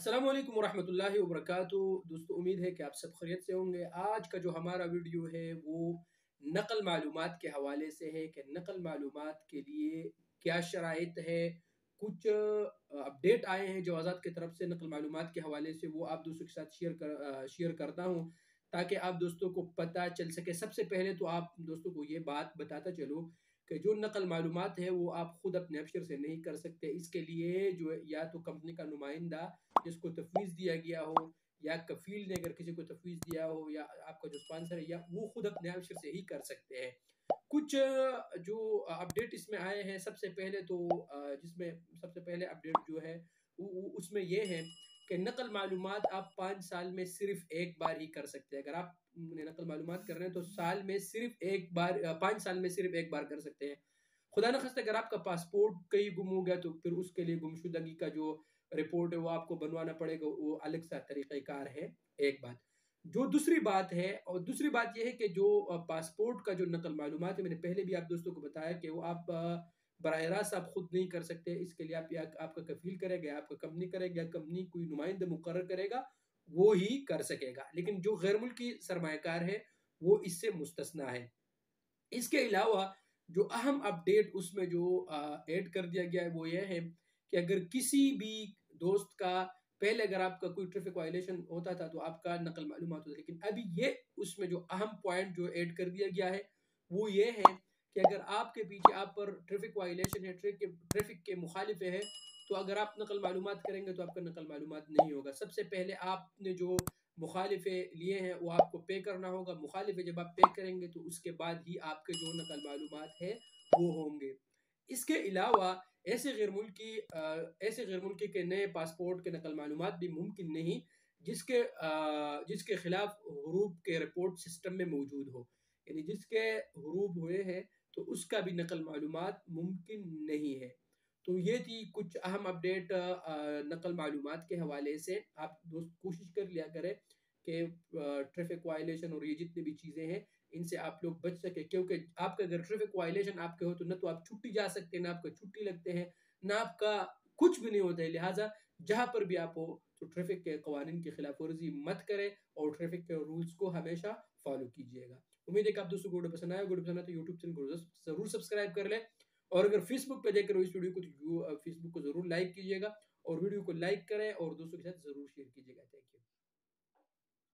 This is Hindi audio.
अस्सलाम वालेकुम वरहमतुल्लाहि वबरकातुहू। दोस्तों, उम्मीद है कि आप सब खैरियत से होंगे। आज का जो हमारा वीडियो है वो नकल मालूमात के हवाले से है कि नकल मालूमात के लिए क्या शराइत है। कुछ अपडेट आए हैं जो आज़ाद की तरफ से नकल मालूमात के हवाले से, वो आप दोस्तों के साथ शेयर करता हूँ ताकि आप दोस्तों को पता चल सके। सबसे पहले तो आप दोस्तों को ये बात बताता चलो कि जो नकल मालूमात है वो आप खुद अपने अबशर से नहीं कर सकते। इसके लिए जो है या तो कंपनी का नुमाइंदा जिसको तफवीज़ दिया गया हो, या कफ़ील ने अगर किसी को तफवीज़ दिया हो, या आपका जो स्पॉन्सर है, या वो खुद अपने अबशर से ही कर सकते हैं। कुछ जो अपडेट इसमें आए हैं, सबसे पहले तो जिसमें सबसे पहले अपडेट जो है उसमें ये है कि नकल मालूमात आप 5 साल में सिर्फ एक बार ही कर सकते हैं। अगर आप नकल मालूमात कर रहे हैं तो साल में सिर्फ एक बार, 5 साल में सिर्फ एक बार कर सकते हैं। खुदा न खास्ता अगर आपका पासपोर्ट कहीं गुम हो गया तो फिर उसके लिए गुमशुदगी का जो रिपोर्ट है वो आपको बनवाना पड़ेगा, वो अलग सा तरीक़ाकार है। एक बात जो दूसरी बात है, और दूसरी बात यह है कि जो पासपोर्ट का जो नकल मालूमात है, मैंने पहले भी आप दोस्तों को बताया कि वो आप बराह रास्त आप खुद नहीं कर सकते। इसके लिए आप या आपका कफील करेगा, या आपका कंपनी करेगा, या कंपनी कोई नुमाइंदा मुकर्रर करेगा, वो ही कर सकेगा। लेकिन जो गैर मुल्की सरमायाकार है वो इससे मुस्तस्ना है। इसके अलावा जो अहम अपडेट उसमें जो ऐड कर दिया गया है वो ये है कि अगर किसी भी दोस्त का पहले अगर आपका कोई ट्रैफिक वायलेशन होता था तो आपका नकल मालूमात होता, लेकिन अभी ये उसमें जो अहम पॉइंट जो ऐड कर दिया गया है वो ये है कि अगर आपके पीछे आप पर ट्रैफिक वायलेशन है, ट्रैफिक के मुखालिफ है, तो अगर आप नकल मालूमात करेंगे तो आपका नकल मालूमात नहीं होगा। सबसे पहले आपने जो मुखालिफे लिए हैं वो आपको पे करना होगा। मुखालिफे जब आप पे करेंगे तो उसके बाद ही आपके जो नकल मालूमात है वो होंगे। इसके अलावा ऐसे गैर मुल्की के नए पासपोर्ट के नकल मालूमात भी मुमकिन नहीं जिसके खिलाफ हरूब के रिपोर्ट सिस्टम में मौजूद हो, यानी जिसके हरूब हुए हैं तो उसका भी नकल मालूमात मुमकिन नहीं है। तो ये थी कुछ अहम अपडेट नकल मालूमात के हवाले से। आप दोस्त कोशिश कर लिया करें कि ट्रैफिक वायलेशन और ये जितनी भी चीज़ें हैं इनसे आप लोग बच सके, क्योंकि आपका अगर ट्रैफिक वायलेशन आपके हो तो ना तो आप छुट्टी जा सकते हैं, ना आपका छुट्टी लगते हैं, ना आपका कुछ भी नहीं होता है। लिहाजा जहाँ पर भी आप हो तो ट्रैफिक के कवानीन की खिलाफ वर्जी मत करें और ट्रैफिक के रूल्स को हमेशा फॉलो कीजिएगा। उम्मीद है कि आप दोस्तों को वीडियो पसंद आया। वीडियो पसंद आया तो यूट्यूब चैनल को जरूर सब्सक्राइब कर लें, और अगर फेसबुक पे देख रहे हो इस वीडियो को तो फेसबुक को जरूर लाइक कीजिएगा, और वीडियो को लाइक करें और दोस्तों के साथ जरूर शेयर कीजिएगा। Thank you.